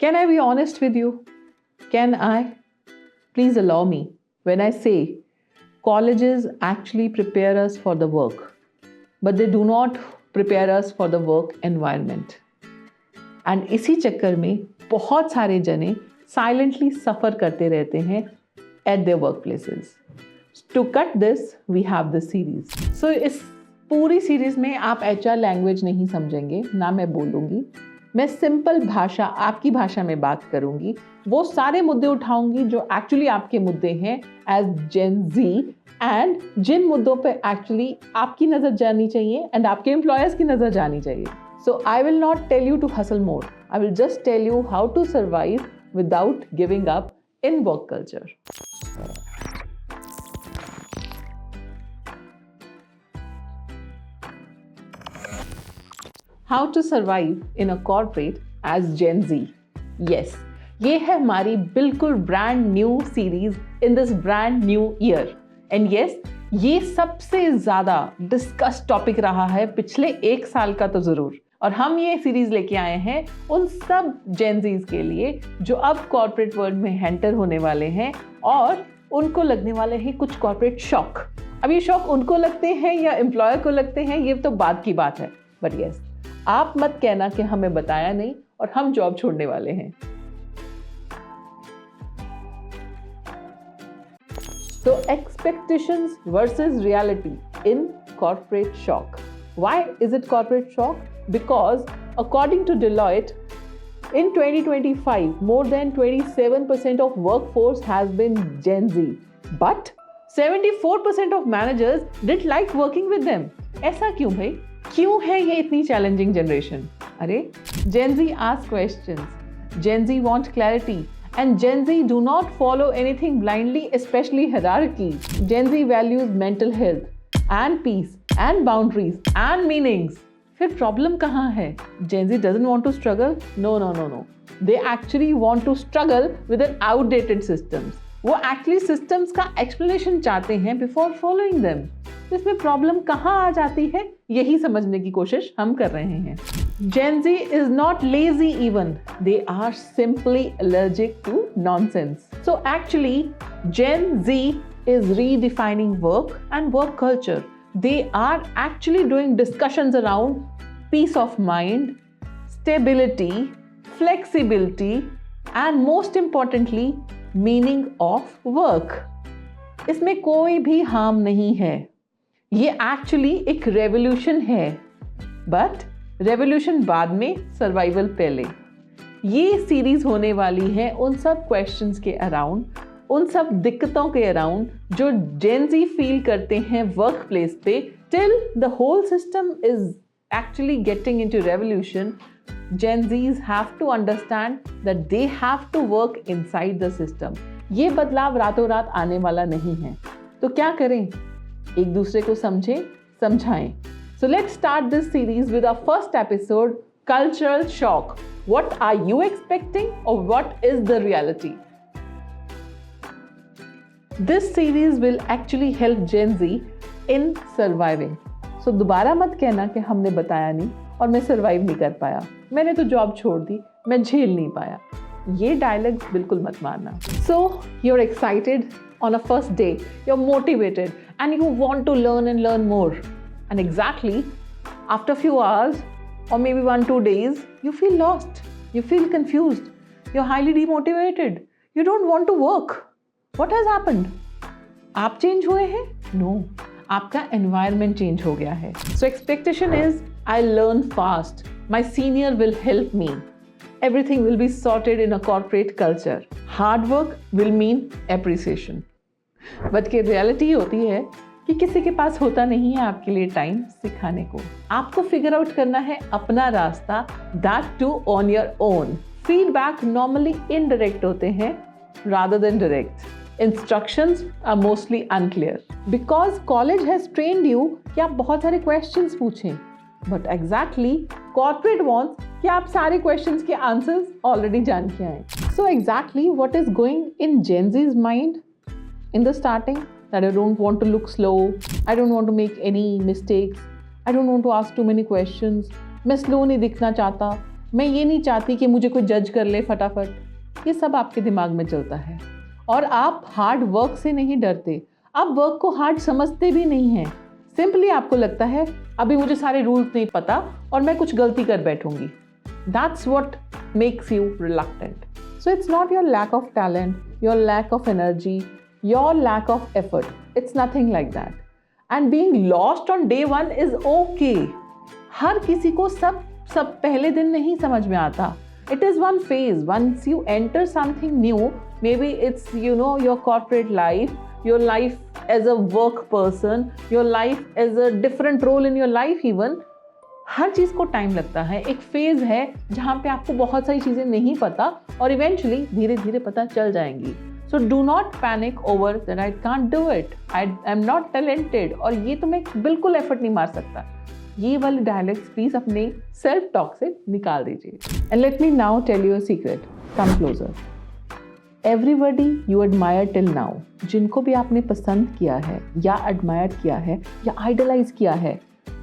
Can I be honest with you? Can I? Please allow me when I say colleges actually prepare us for the work, but they do not prepare us for the work environment. And इसी चक्कर में बहुत सारे जने silently suffer करते रहते हैं at their workplaces. To cut this, we have this series. So इस पूरी सीरीज में आप HR लैंग्वेज नहीं समझेंगे, ना मैं बोलूँगी. मैं सिंपल भाषा, आपकी भाषा में बात करूँगी. वो सारे मुद्दे उठाऊँगी जो एक्चुअली आपके मुद्दे हैं एज जेन जी, एंड जिन मुद्दों पे एक्चुअली आपकी नज़र जानी चाहिए एंड आपके एम्प्लॉयर्स की नज़र जानी चाहिए. So I will not tell you to hustle more. I will just tell you how to survive without giving up in work culture. How to survive in a corporate as Gen Z. Yes, ये है हमारी बिल्कुल brand new series in this brand new year. And yes, ये सबसे ज़्यादा discuss topic रहा है पिछले 1 साल का तो ज़रूर. और हम ये सीरीज लेके आए हैं उन सब जेनजीज के लिए जो अब कॉर्पोरेट वर्ल्ड में एंटर होने वाले हैं और उनको लगने वाले हैं कुछ कॉर्पोरेट शॉक. अब ये शॉक उनको लगते हैं या एम्प्लॉयर को लगते हैं, ये तो बात की बात है. बट यस, आप मत कहना कि हमें बताया नहीं और हम जॉब छोड़ने वाले हैं. तो expectations versus reality in corporate shock. Why is it corporate shock? Because according to Deloitte, in 2025, more than 27% of workforce has been Gen Z. But 74% of managers didn't like working with them. ऐसा क्यों भाई? क्यों है ये इतनी challenging generation? अरे, Gen Z ask questions. Gen Z want clarity. And Gen Z do not follow anything blindly, especially hierarchy. Gen Z values mental health and peace and boundaries and meanings. फिर problem कहाँ है? Gen Z doesn't want to struggle? No. They actually want to struggle with an outdated systems. वो actually systems का explanation चाहते हैं before following them. तो इसमें problem कहाँ आ जाती है? यही समझने की कोशिश हम कर रहे हैं. Gen Z is not lazy even. They are simply allergic to nonsense. So actually, Gen Z is redefining work and work culture. They are actually doing discussions around peace of mind, stability, flexibility, and most importantly, meaning of work. इसमें कोई भी harm नहीं है. ये actually एक revolution है, but revolution बाद में, सर्वाइवल पहले. ये सीरीज होने वाली है उन सब क्वेश्चंस के अराउंड, उन सब दिक्कतों के अराउंड जो जेन जी फील करते हैं वर्क प्लेस पे. Till the whole system is actually getting into revolution, Gen Zs have to understand that they have to work inside the system. ये बदलाव रातों रात आने वाला नहीं है. तो क्या करें? एक दूसरे को समझाएं. So let's start this series with our first episode, Cultural Shock. What are you expecting or what is the reality? This series will actually help Gen Z in surviving. So दोबारा मत कहना कि हमने बताया नहीं और मैं सर्वाइव नहीं कर पाया, मैंने तो जॉब छोड़ दी, मैं झेल नहीं पाया. ये डायलॉग्स बिल्कुल मत मारना. So you're excited on a first day, you're motivated and you want to learn more. And exactly after a few hours or maybe 1-2 days, you feel lost, you feel confused, you're highly demotivated, you don't want to work. What has happened? आप change हुए हैं? No, आपका environment change हो गया है. So expectation is, I'll learn fast, my senior will help me, everything will be sorted in a corporate culture, hard work will mean appreciation. But की reality होती है कि किसी के पास होता नहीं है आपके लिए टाइम सिखाने को. आपको फिगर आउट करना है अपना रास्ता, that too on your own. Feedback normally indirect होते हैं rather than direct. Instructions are mostly unclear because college has trained you कि आप बहुत सारे questions पूछें. But exactly corporate wants कि आप सारे questions के answers already जान के आएं. So exactly what is going in Gen Z's mind in the starting? That I don't want to look slow, I don't want to make any mistakes, I don't want to ask too many questions, मैं slow नहीं दिखना चाहता, मैं ये नहीं चाहती कि मुझे कोई जज कर ले फटाफट। ये सब आपके दिमाग में चलता है और आप हार्ड वर्क से नहीं डरते, आप वर्क को हार्ड समझते भी नहीं हैं। सिंपली आपको लगता है अभी मुझे सारे रूल्स नहीं पता और मैं कुछ गलती कर बैठूंगी। That's what makes you reluctant. So it's not your lack of talent, your lack of energy, your lack of effort. It's nothing like that. And being lost on day one is okay. हर किसी को सब पहले दिन नहीं समझ में आता. It is one phase. Once you enter something new, maybe it's your corporate life, your life as a work person, your life as a different role in your life even. हर चीज़ को टाइम लगता है। एक phase है जहाँ पे आपको बहुत सारी चीज़ें नहीं पता और इवेंचुअली धीरे धीरे पता चल जाएंगी। So do not panic over that I can't do it, I am not talented, और ये तो मैं बिल्कुल एफर्ट नहीं मार सकता। ये वाले डायलॉग्स प्लीज अपने सेल्फ टॉक से निकाल दीजिए। And let me now tell you a secret, come closer. Everybody you admire till now, जिनको भी आपने पसंद किया है या एडमायर किया है या आइडलाइज किया है,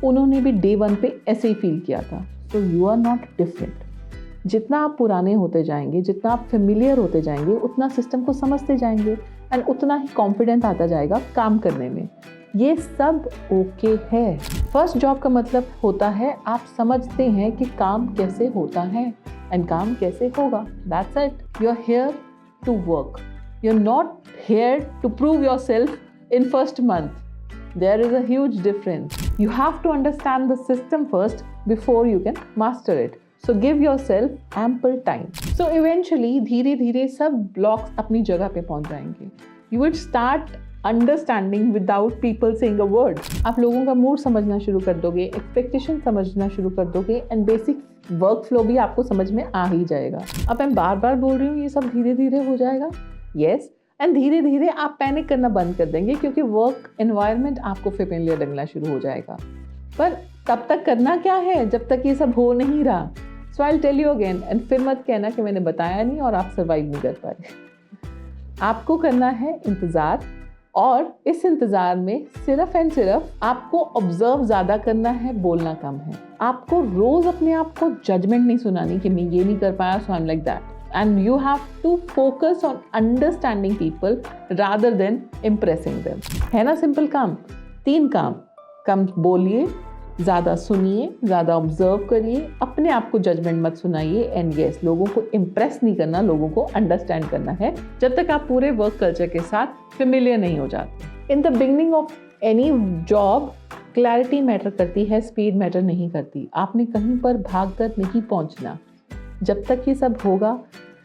उन्होंने भी डे वन पे ऐसे ही फील किया था। So you are not different. जितना आप पुराने होते जाएंगे, जितना आप फेमिलियर होते जाएंगे, उतना सिस्टम को समझते जाएंगे एंड उतना ही कॉन्फिडेंस आता जाएगा काम करने में। ये सब ओके है। फर्स्ट जॉब का मतलब होता है आप समझते हैं कि काम कैसे होता है एंड काम कैसे होगा। That's it. You are here to work, you are not here to prove yourself in first month. There is a huge difference. You have to understand the system first before you can master it. So give yourself ample time. So eventually धीरे धीरे सब blocks अपनी जगह पे पहुंच जाएंगे. You would start understanding without people saying a word. आप लोगों का मूड समझना शुरू कर दोगे, expectation समझना शुरू कर दोगे and basic workflow भी आपको समझ में आ ही जाएगा। अब मैं बार बार बोल रही हूँ ये सब धीरे धीरे हो जाएगा। Yes. एंड धीरे धीरे आप पैनिक करना बंद कर देंगे क्योंकि वर्क एनवायरनमेंट आपको फेमिलियर लगना शुरू हो जाएगा। पर तब तक करना क्या है जब तक ये सब हो नहीं रहा। So I will tell you again, and फिर मत कहना कि मैंने बताया नहीं और आप सर्वाइव नहीं कर पाए। आपको करना है इंतज़ार, और इस इंतज़ार में सिर्फ एंड सिर्फ आपको ऑब्जर्व ज़्यादा करना है, बोलना कम है। आपको रोज़ अपने आप को जजमेंट नहीं सुनानी कि मैं ये नहीं कर पाया so I am like that. And you have to focus on understanding people rather than impressing them. है ना सिंपल काम? 3 काम। कम बोलिए, ज़्यादा सुनिए, ज़्यादा ऑब्जर्व करिए, अपने आप को जजमेंट मत सुनाइए, एंड यस, लोगों को इम्प्रेस नहीं करना, लोगों को अंडरस्टैंड करना है जब तक आप पूरे वर्क कल्चर के साथ फेमिलियर नहीं हो जाते। In the beginning of any job clarity matter करती है, स्पीड मैटर नहीं करती। आपने कहीं पर भागकर नहीं पहुंचना। जब तक ये सब होगा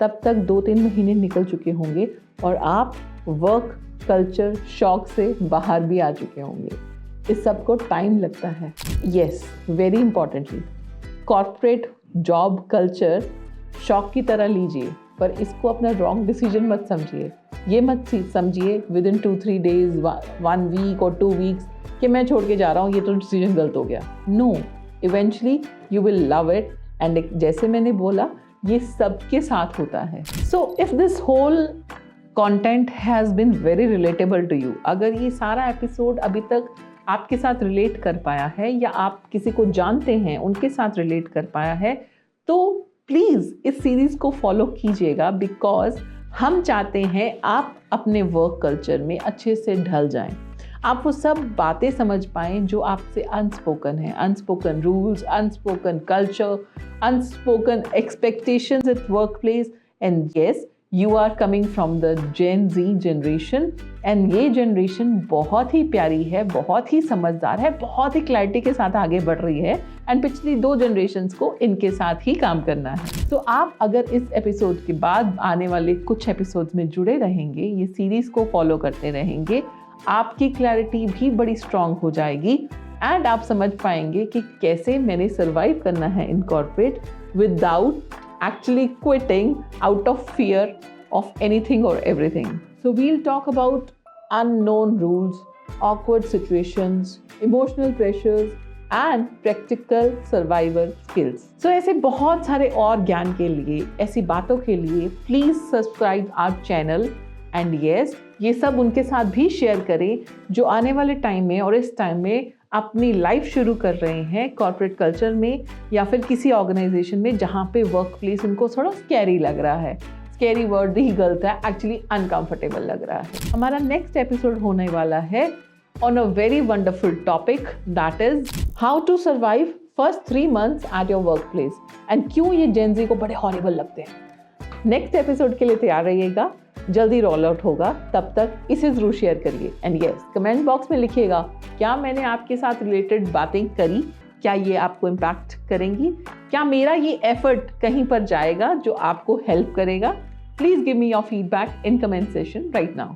तब तक 2-3 महीने निकल चुके होंगे और आप वर्क कल्चर शॉक से बाहर भी आ चुके होंगे। इस सब को टाइम लगता है। Yes, very importantly, corporate job culture shock की तरह लीजिए, पर इसको अपना रॉन्ग डिसीजन मत समझिए। ये मत समझिए विदिन 2-3 डेज, 1 वीक और 2 वीक्स कि मैं छोड़ के जा रहा हूँ, ये तो डिसीजन गलत हो गया। No, eventually you will love it, and जैसे मैंने बोला ये सबके साथ होता है। So if this whole content has been very relatable to you, अगर ये सारा एपिसोड अभी तक आपके साथ रिलेट कर पाया है या आप किसी को जानते हैं उनके साथ रिलेट कर पाया है, तो प्लीज़ इस सीरीज़ को फॉलो कीजिएगा, बिकॉज हम चाहते हैं आप अपने वर्क कल्चर में अच्छे से ढल जाएं। आप वो सब बातें समझ पाएं जो आपसे अनस्पोकन है, unspoken rules, unspoken culture, unspoken expectations at workplace, and yes, you are coming from the Gen Z generation, and ये generation बहुत ही प्यारी है, बहुत ही समझदार है, बहुत ही क्लैरिटी के साथ आगे बढ़ रही है, एंड पिछली 2 generations को इनके साथ ही काम करना है। तो आप अगर इस एपिसोड के बाद आने वाले कुछ एपिसोड्स में जुड़े रहेंगे, ये सीरीज को फॉलो करते रहेंगे, आपकी क्लैरिटी भी बड़ी स्ट्रांग हो जाएगी एंड आप समझ पाएंगे कि कैसे मैंने सर्वाइव करना है in corporate without actually quitting out of fear of anything और everything. So we'll talk about unknown rules, awkward situations, emotional pressures and practical survival skills. So ऐसे बहुत सारे और ज्ञान के लिए, ऐसी बातों के लिए please subscribe our channel, and yes, ये सब उनके साथ भी शेयर करें जो आने वाले टाइम में और इस टाइम में अपनी लाइफ शुरू कर रहे हैं कॉर्पोरेट कल्चर में या फिर किसी ऑर्गेनाइजेशन में जहाँ पे वर्क प्लेस उनको थोड़ा स्कैरी लग रहा है। स्कैरी वर्ड ही गलत है, एक्चुअली अनकंफर्टेबल लग रहा है। हमारा नेक्स्ट एपिसोड होने वाला है on a very wonderful topic, that is how to survive first 3 months at your work place and क्यों ये जेनजी को बड़े हॉरिबल लगते हैं। नेक्स्ट एपिसोड के लिए तैयार रहिएगा, जल्दी रोल आउट होगा, तब तक इसे जरूर शेयर करिए। एंड यस, कमेंट बॉक्स में लिखिएगा क्या मैंने आपके साथ रिलेटेड बातें करी, क्या ये आपको इम्पैक्ट करेंगी, क्या मेरा ये एफर्ट कहीं पर जाएगा जो आपको हेल्प करेगा। Please give me your feedback in comment session right now.